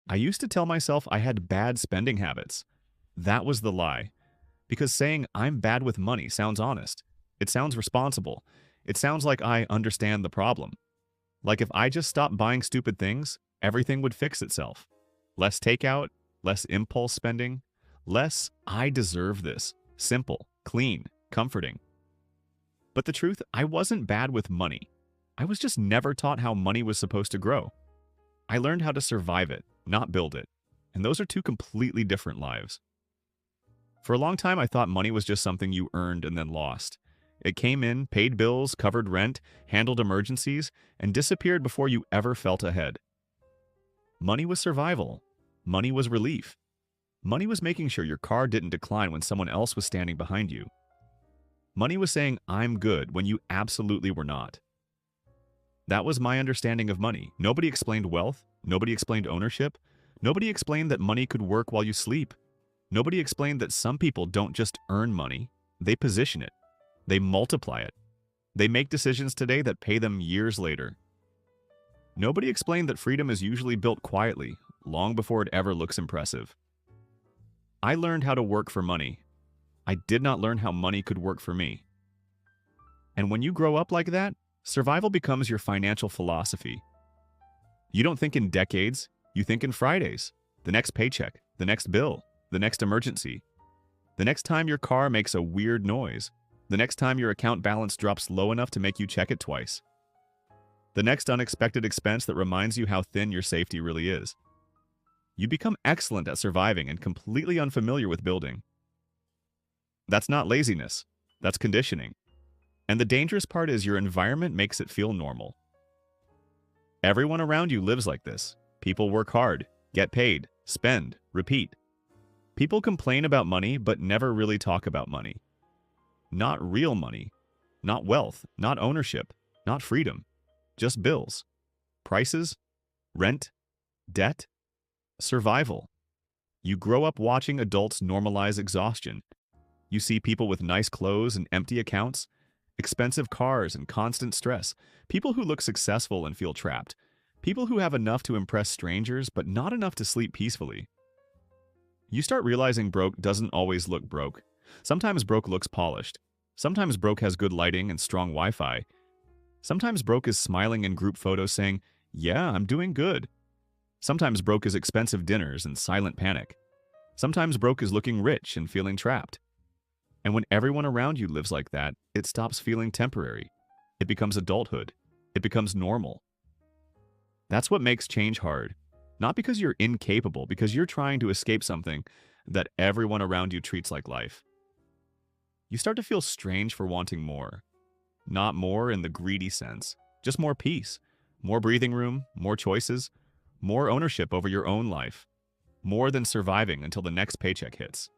I used to tell myself I had bad spending habits. That was the lie. Because saying I'm bad with money sounds honest. It sounds responsible. It sounds like I understand the problem. Like if I just stopped buying stupid things, everything would fix itself. Less takeout, less impulse spending, less I deserve this. Simple, clean, comforting. But the truth, I wasn't bad with money. I was just never taught how money was supposed to grow. I learned how to survive it, not build it. And those are two completely different lives. For a long time, I thought money was just something you earned and then lost. It came in, paid bills, covered rent, handled emergencies, and disappeared before you ever felt ahead. Money was survival. Money was relief. Money was making sure your car didn't decline when someone else was standing behind you. Money was saying, I'm good, when you absolutely were not. That was my understanding of money. Nobody explained wealth. Nobody explained ownership. Nobody explained that money could work while you sleep. Nobody explained that some people don't just earn money, they position it. They multiply it. They make decisions today that pay them years later. Nobody explained that freedom is usually built quietly, long before it ever looks impressive. I learned how to work for money. I did not learn how money could work for me. And when you grow up like that, survival becomes your financial philosophy. You don't think in decades, you think in Fridays, the next paycheck, the next bill, the next emergency, the next time your car makes a weird noise, the next time your account balance drops low enough to make you check it twice, the next unexpected expense that reminds you how thin your safety really is. You become excellent at surviving and completely unfamiliar with building. That's not laziness, that's conditioning. And the dangerous part is your environment makes it feel normal. Everyone around you lives like this. People work hard, get paid, spend, repeat. People complain about money but never really talk about money. Not real money, not wealth, not ownership, not freedom, just bills, prices, rent, debt, survival. You grow up watching adults normalize exhaustion. You see people with nice clothes and empty accounts, expensive cars and constant stress, people who look successful and feel trapped, people who have enough to impress strangers but not enough to sleep peacefully. You start realizing broke doesn't always look broke. Sometimes broke looks polished. Sometimes broke has good lighting and strong Wi-Fi. Sometimes broke is smiling in group photos saying, "Yeah, I'm doing good." Sometimes broke is expensive dinners and silent panic. Sometimes broke is looking rich and feeling trapped. And when everyone around you lives like that, it stops feeling temporary. It becomes adulthood. It becomes normal. That's what makes change hard. Not because you're incapable, because you're trying to escape something that everyone around you treats like life. You start to feel strange for wanting more. Not more in the greedy sense, just more peace, more breathing room, more choices, more ownership over your own life, more than surviving until the next paycheck hits.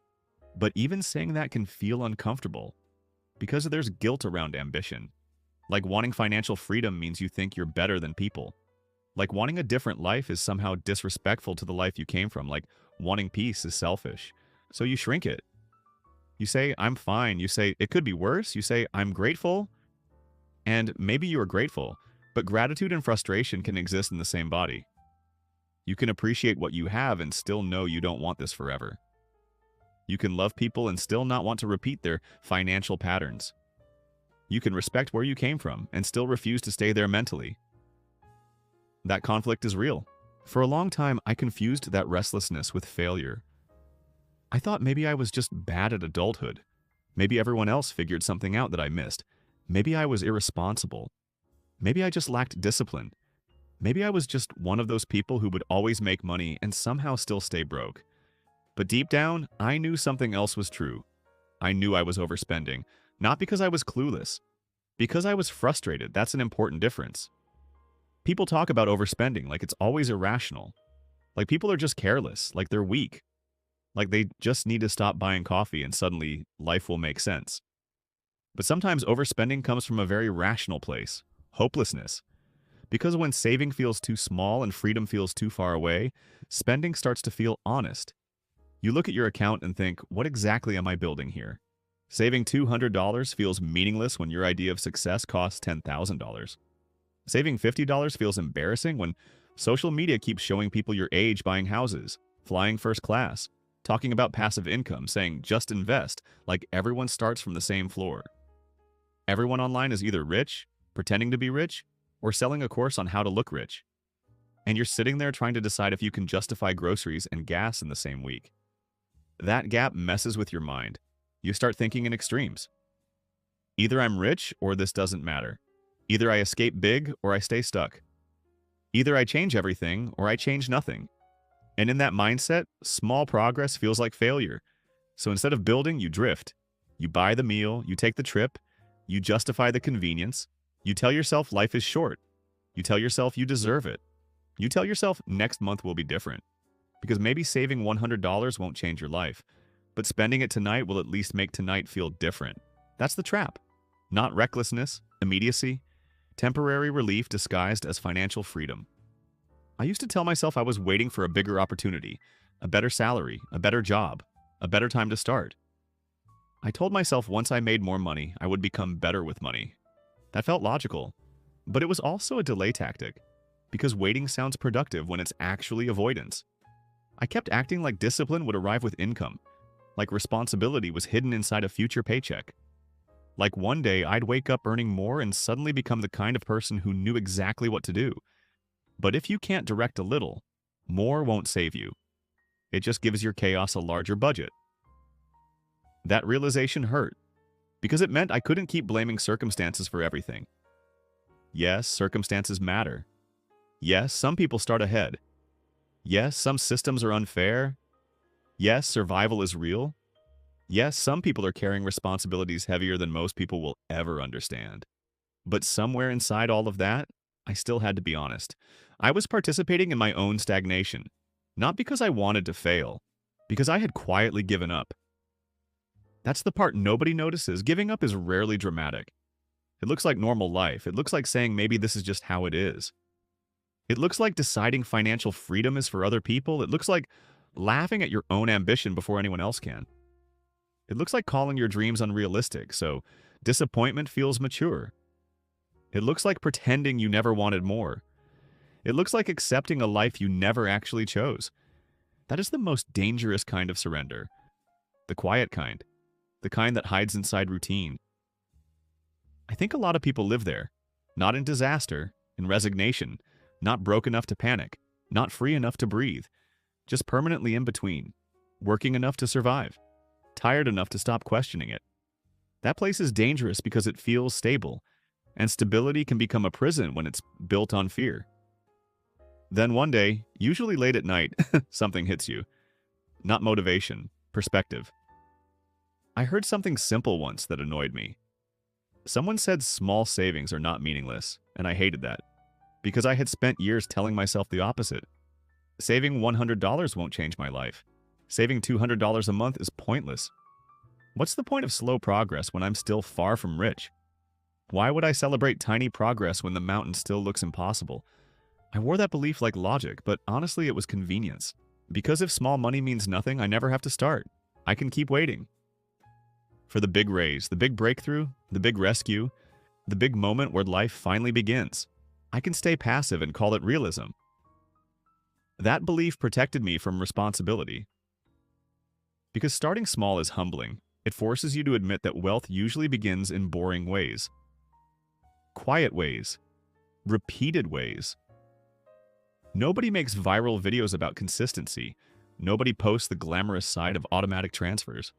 But even saying that can feel uncomfortable because there's guilt around ambition. Like wanting financial freedom means you think you're better than people. Like wanting a different life is somehow disrespectful to the life you came from. Like wanting peace is selfish. So you shrink it. You say, I'm fine. You say, it could be worse. You say, I'm grateful. And maybe you are grateful, but gratitude and frustration can exist in the same body. You can appreciate what you have and still know you don't want this forever. You can love people and still not want to repeat their financial patterns. You can respect where you came from and still refuse to stay there mentally. That conflict is real. For a long time, I confused that restlessness with failure. I thought maybe I was just bad at adulthood. Maybe everyone else figured something out that I missed. Maybe I was irresponsible. Maybe I just lacked discipline. Maybe I was just one of those people who would always make money and somehow still stay broke. But deep down, I knew something else was true. I knew I was overspending, not because I was clueless. Because I was frustrated. That's an important difference. People talk about overspending like it's always irrational. Like people are just careless, like they're weak. Like they just need to stop buying coffee and suddenly life will make sense. But sometimes overspending comes from a very rational place, hopelessness. Because when saving feels too small and freedom feels too far away, spending starts to feel honest. You look at your account and think, what exactly am I building here? Saving $200 feels meaningless when your idea of success costs $10,000. Saving $50 feels embarrassing when Social media keeps showing people your age buying houses, flying first class, talking about passive income, saying just invest, like everyone starts from the same floor. Everyone online is either rich, pretending to be rich, or selling a course on how to look rich. And you're sitting there trying to decide if you can justify groceries and gas in the same week. That gap messes with your mind. You start thinking in extremes. Either I'm rich or this doesn't matter. Either I escape big or I stay stuck. Either I change everything or I change nothing. And in that mindset, small progress feels like failure. So instead of building, you drift. You buy the meal, you take the trip, you justify the convenience, you tell yourself life is short. You tell yourself you deserve it. You tell yourself next month will be different. Because maybe saving $100 won't change your life, but spending it tonight will at least make tonight feel different. That's the trap. Not recklessness, immediacy, temporary relief disguised as financial freedom. I used to tell myself I was waiting for a bigger opportunity, a better salary, a better job, a better time to start. I told myself once I made more money, I would become better with money. That felt logical, but it was also a delay tactic, because waiting sounds productive when it's actually avoidance. I kept acting like discipline would arrive with income, like responsibility was hidden inside a future paycheck. Like one day I'd wake up earning more and suddenly become the kind of person who knew exactly what to do. But if you can't direct a little, more won't save you. It just gives your chaos a larger budget. That realization hurt, because it meant I couldn't keep blaming circumstances for everything. Yes, circumstances matter. Yes, some people start ahead. Yes, some systems are unfair. Yes, survival is real. Yes, some people are carrying responsibilities heavier than most people will ever understand. But somewhere inside all of that, I still had to be honest. I was participating in my own stagnation, not because I wanted to fail, because I had quietly given up. That's the part nobody notices. Giving up is rarely dramatic. It looks like normal life. It looks like saying maybe this is just how it is. It looks like deciding financial freedom is for other people. It looks like laughing at your own ambition before anyone else can. It looks like calling your dreams unrealistic, so disappointment feels mature. It looks like pretending you never wanted more. It looks like accepting a life you never actually chose. That is the most dangerous kind of surrender. The quiet kind. The kind that hides inside routine. I think a lot of people live there. Not in disaster, in resignation, not broke enough to panic, not free enough to breathe, just permanently in between, working enough to survive, tired enough to stop questioning it. That place is dangerous because it feels stable, and stability can become a prison when it's built on fear. Then one day, usually late at night, something hits you. Not motivation, perspective. I heard something simple once that annoyed me. Someone said small savings are not meaningless, and I hated that, because I had spent years telling myself the opposite. Saving $100 won't change my life. Saving $200 a month is pointless. What's the point of slow progress when I'm still far from rich? Why would I celebrate tiny progress when the mountain still looks impossible? I wore that belief like logic, but honestly it was convenience. Because if small money means nothing, I never have to start. I can keep waiting. For the big raise, the big breakthrough, the big rescue, the big moment where life finally begins, I can stay passive and call it realism. That belief protected me from responsibility. Because starting small is humbling. It forces you to admit that wealth usually begins in boring ways. Quiet ways. Repeated ways. Nobody makes viral videos about consistency. Nobody posts the glamorous side of automatic transfers.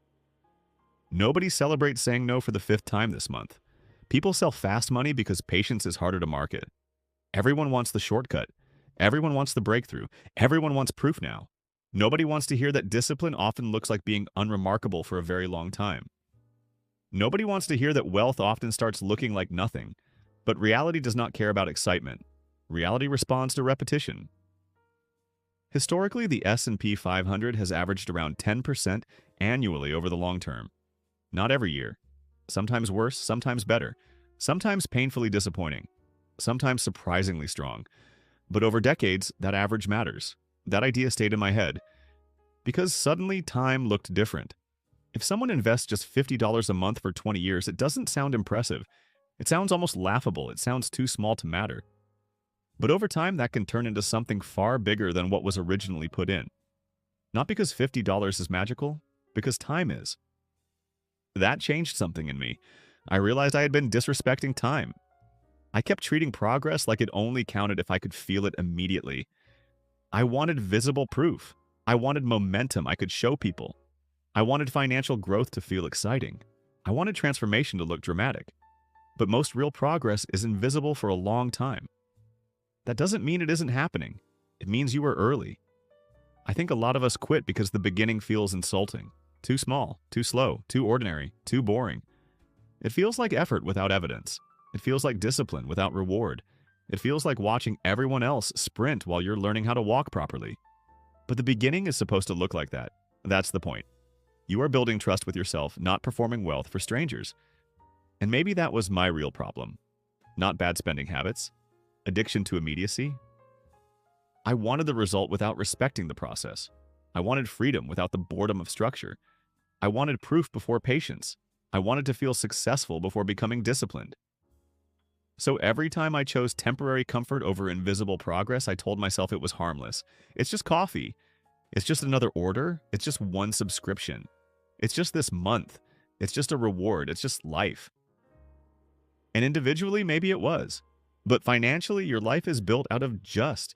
Nobody celebrates saying no for the 5th time this month. People sell fast money because patience is harder to market. Everyone wants the shortcut. Everyone wants the breakthrough. Everyone wants proof now. Nobody wants to hear that discipline often looks like being unremarkable for a very long time. Nobody wants to hear that wealth often starts looking like nothing. But reality does not care about excitement. Reality responds to repetition. Historically, the S&P 500 has averaged around 10% annually over the long term. Not every year. Sometimes worse, sometimes better. Sometimes painfully disappointing. Sometimes surprisingly strong. But over decades, that average matters. That idea stayed in my head. Because suddenly time looked different. If someone invests just $50 a month for 20 years, it doesn't sound impressive. It sounds almost laughable. It sounds too small to matter. But over time, that can turn into something far bigger than what was originally put in. Not because $50 is magical, because time is. That changed something in me. I realized I had been disrespecting time. I kept treating progress like it only counted if I could feel it immediately. I wanted visible proof. I wanted momentum I could show people. I wanted financial growth to feel exciting. I wanted transformation to look dramatic. But most real progress is invisible for a long time. That doesn't mean it isn't happening. It means you were early. I think a lot of us quit because the beginning feels insulting. Too small, too slow, too ordinary, too boring. It feels like effort without evidence. It feels like discipline without reward. It feels like watching everyone else sprint while you're learning how to walk properly. But the beginning is supposed to look like that. That's the point. You are building trust with yourself, not performing wealth for strangers. And maybe that was my real problem. Not bad spending habits. Addiction to immediacy. I wanted the result without respecting the process. I wanted freedom without the boredom of structure. I wanted proof before patience. I wanted to feel successful before becoming disciplined. So every time I chose temporary comfort over invisible progress, I told myself it was harmless. It's just coffee. It's just another order. It's just one subscription. It's just this month. It's just a reward. It's just life. And individually, maybe it was. But financially, your life is built out of just.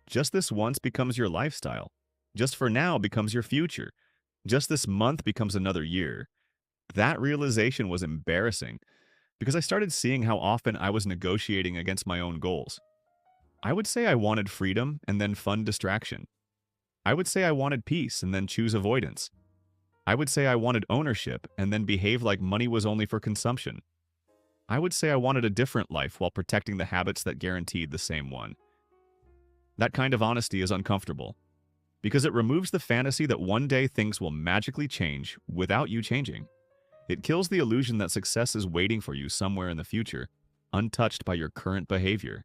Just this once becomes your lifestyle. Just for now becomes your future. Just this month becomes another year. That realization was embarrassing because I started seeing how often I was negotiating against my own goals. I would say I wanted freedom and then fund distraction. I would say I wanted peace and then choose avoidance. I would say I wanted ownership and then behave like money was only for consumption. I would say I wanted a different life while protecting the habits that guaranteed the same one. That kind of honesty is uncomfortable because it removes the fantasy that one day things will magically change without you changing. It kills the illusion that success is waiting for you somewhere in the future, untouched by your current behavior.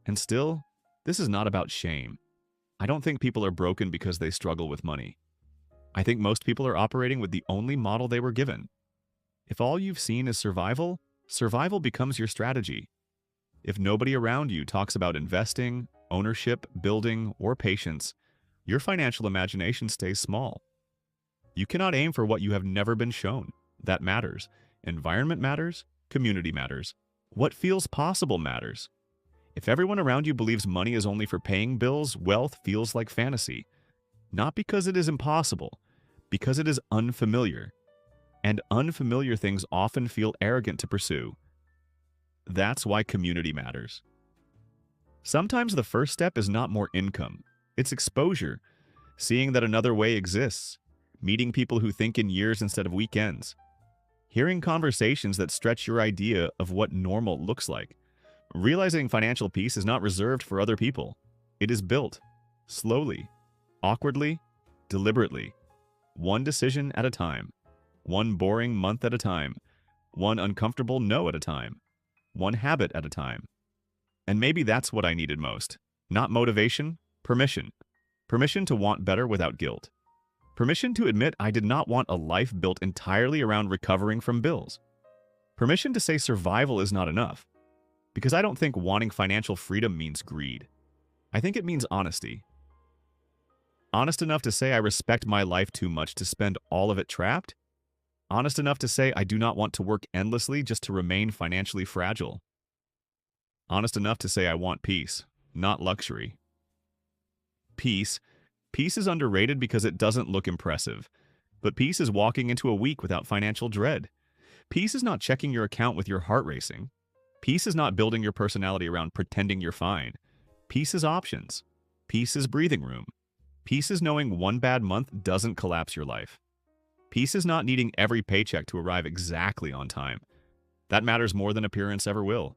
And still, this is not about shame. I don't think people are broken because they struggle with money. I think most people are operating with the only model they were given. If all you've seen is survival, survival becomes your strategy. If nobody around you talks about investing, ownership, building, or patience, your financial imagination stays small. You cannot aim for what you have never been shown. That matters. Environment matters. Community matters. What feels possible matters. If everyone around you believes money is only for paying bills, wealth feels like fantasy. Not because it is impossible, because it is unfamiliar. And unfamiliar things often feel arrogant to pursue. That's why community matters. Sometimes the first step is not more income. It's exposure. Seeing that another way exists. Meeting people who think in years instead of weekends. Hearing conversations that stretch your idea of what normal looks like. Realizing financial peace is not reserved for other people. It is built. Slowly. Awkwardly. Deliberately. One decision at a time. One boring month at a time. One uncomfortable no at a time. One habit at a time. And maybe that's what I needed most. Not motivation, permission. Permission to want better without guilt. Permission to admit I did not want a life built entirely around recovering from bills. Permission to say survival is not enough. Because I don't think wanting financial freedom means greed. I think it means honesty. Honest enough to say I respect my life too much to spend all of it trapped. Honest enough to say I do not want to work endlessly just to remain financially fragile. Honest enough to say I want peace, not luxury. Peace. Peace is underrated because it doesn't look impressive. But peace is walking into a week without financial dread. Peace is not checking your account with your heart racing. Peace is not building your personality around pretending you're fine. Peace is options. Peace is breathing room. Peace is knowing one bad month doesn't collapse your life. Peace is not needing every paycheck to arrive exactly on time. That matters more than appearance ever will.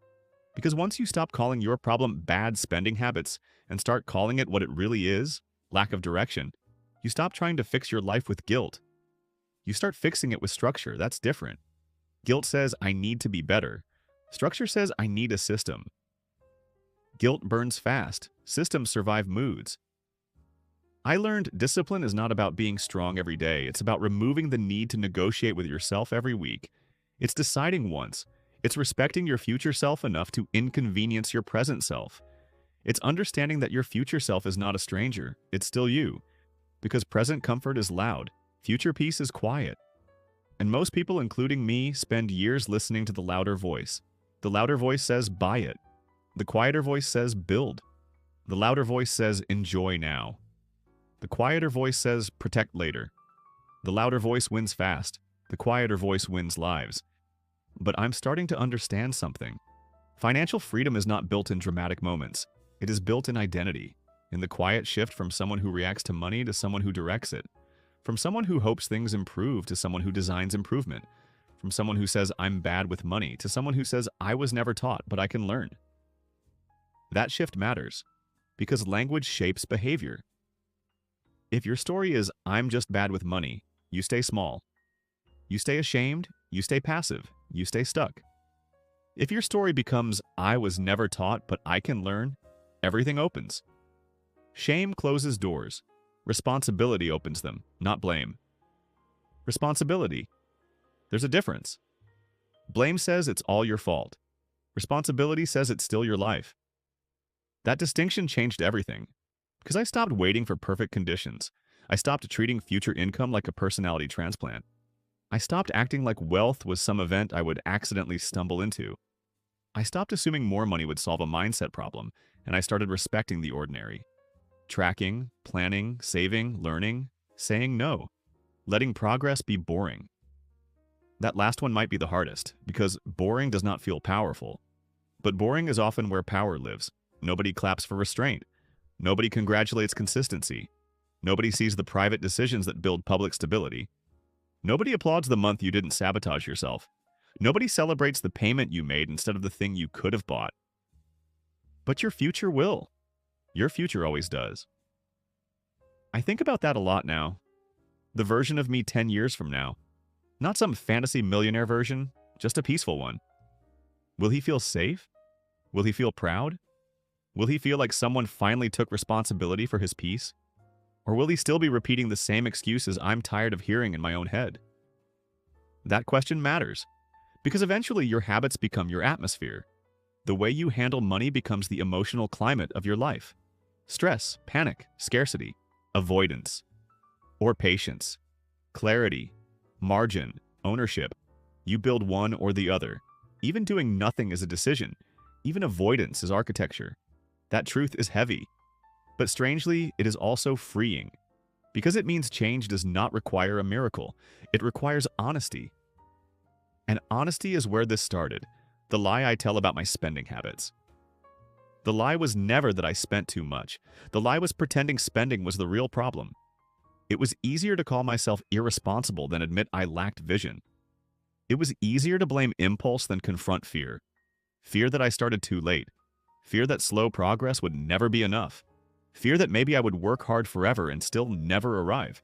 Because once you stop calling your problem bad spending habits and start calling it what it really is, lack of direction, you stop trying to fix your life with guilt. You start fixing it with structure. That's different. Guilt says, I need to be better. Structure says, I need a system. Guilt burns fast. Systems survive moods. I learned discipline is not about being strong every day. It's about removing the need to negotiate with yourself every week. It's deciding once. It's respecting your future self enough to inconvenience your present self. It's understanding that your future self is not a stranger, it's still you. Because present comfort is loud, future peace is quiet. And most people, including me, spend years listening to the louder voice. The louder voice says, buy it. The quieter voice says, build. The louder voice says, enjoy now. The quieter voice says, protect later. The louder voice wins fast. The quieter voice wins lives. But I'm starting to understand something. Financial freedom is not built in dramatic moments. It is built in identity, in the quiet shift from someone who reacts to money to someone who directs it, from someone who hopes things improve to someone who designs improvement, from someone who says, I'm bad with money, to someone who says, I was never taught, but I can learn. That shift matters, because language shapes behavior. If your story is, I'm just bad with money, you stay small. You stay ashamed, you stay passive, you stay stuck. If your story becomes, I was never taught, but I can learn, everything opens. Shame closes doors. Responsibility opens them, not blame. Responsibility. There's a difference. Blame says it's all your fault. Responsibility says it's still your life. That distinction changed everything, because I stopped waiting for perfect conditions. I stopped treating future income like a personality transplant. I stopped acting like wealth was some event I would accidentally stumble into. I stopped assuming more money would solve a mindset problem, and I started respecting the ordinary. Tracking, planning, saving, learning, saying no, letting progress be boring. That last one might be the hardest, because boring does not feel powerful. But boring is often where power lives. Nobody claps for restraint. Nobody congratulates consistency. Nobody sees the private decisions that build public stability. Nobody applauds the month you didn't sabotage yourself. Nobody celebrates the payment you made instead of the thing you could have bought. But your future will. Your future always does. I think about that a lot now. The version of me 10 years from now. Not some fantasy millionaire version, just a peaceful one. Will he feel safe? Will he feel proud? Will he feel like someone finally took responsibility for his peace? Or will he still be repeating the same excuses I'm tired of hearing in my own head? That question matters, because eventually your habits become your atmosphere. The way you handle money becomes the emotional climate of your life. Stress, panic, scarcity, avoidance, or patience, clarity, margin, ownership. You build one or the other. Even doing nothing is a decision. Even avoidance is architecture. That truth is heavy. But strangely, it is also freeing. Because it means change does not require a miracle. It requires honesty. And honesty is where this started. The lie I tell about my spending habits. The lie was never that I spent too much. The lie was pretending spending was the real problem. It was easier to call myself irresponsible than admit I lacked vision. It was easier to blame impulse than confront fear. Fear that I started too late. Fear that slow progress would never be enough. Fear that maybe I would work hard forever and still never arrive.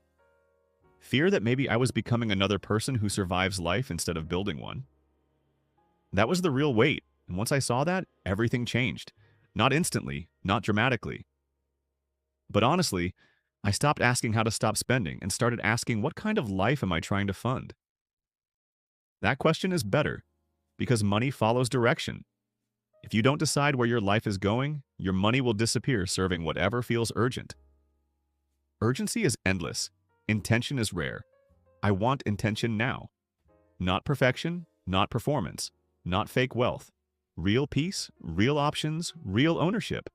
Fear that maybe I was becoming another person who survives life instead of building one. That was the real weight, and once I saw that, everything changed. Not instantly, not dramatically. But honestly, I stopped asking how to stop spending and started asking what kind of life am I trying to fund? That question is better, because money follows direction. If you don't decide where your life is going, your money will disappear serving whatever feels urgent. Urgency is endless. Intention is rare. I want intention now. Not perfection, not performance, not fake wealth. Real peace, real options, real ownership.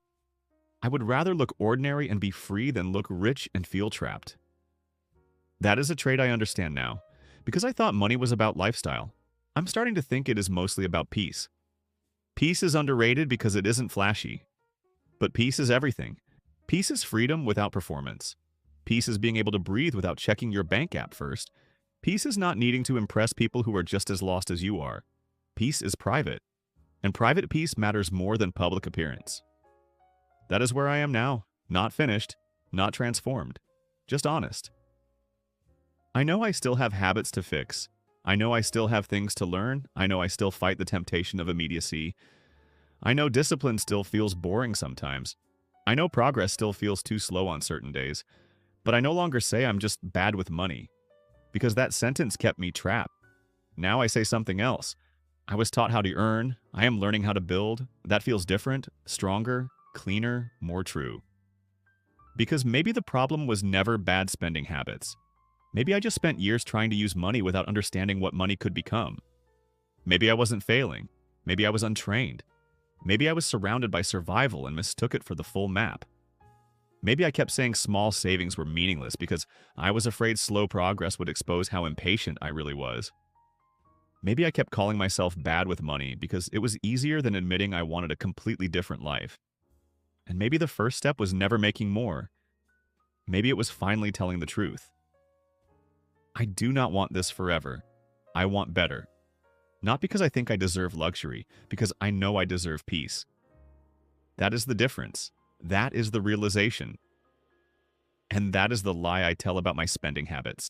I would rather look ordinary and be free than look rich and feel trapped. That is a trait I understand now. Because I thought money was about lifestyle, I'm starting to think it is mostly about peace. Peace is underrated because it isn't flashy. But peace is everything. Peace is freedom without performance. Peace is being able to breathe without checking your bank app first. Peace is not needing to impress people who are just as lost as you are. Peace is private. And private peace matters more than public appearance. That is where I am now. Not finished, not transformed. Just honest. I know I still have habits to fix. I know I still have things to learn. I know I still fight the temptation of immediacy. I know discipline still feels boring sometimes. I know progress still feels too slow on certain days. But I no longer say I'm just bad with money, because that sentence kept me trapped. Now I say something else. I was taught how to earn. I am learning how to build. That feels different, stronger, cleaner, more true. Because maybe the problem was never bad spending habits. Maybe I just spent years trying to use money without understanding what money could become. Maybe I wasn't failing. Maybe I was untrained. Maybe I was surrounded by survival and mistook it for the full map. Maybe I kept saying small savings were meaningless because I was afraid slow progress would expose how impatient I really was. Maybe I kept calling myself bad with money because it was easier than admitting I wanted a completely different life. And maybe the first step was never making more. Maybe it was finally telling the truth. I do not want this forever. I want better. Not because I think I deserve luxury, because I know I deserve peace. That is the difference. That is the realization. And that is the lie I tell about my spending habits.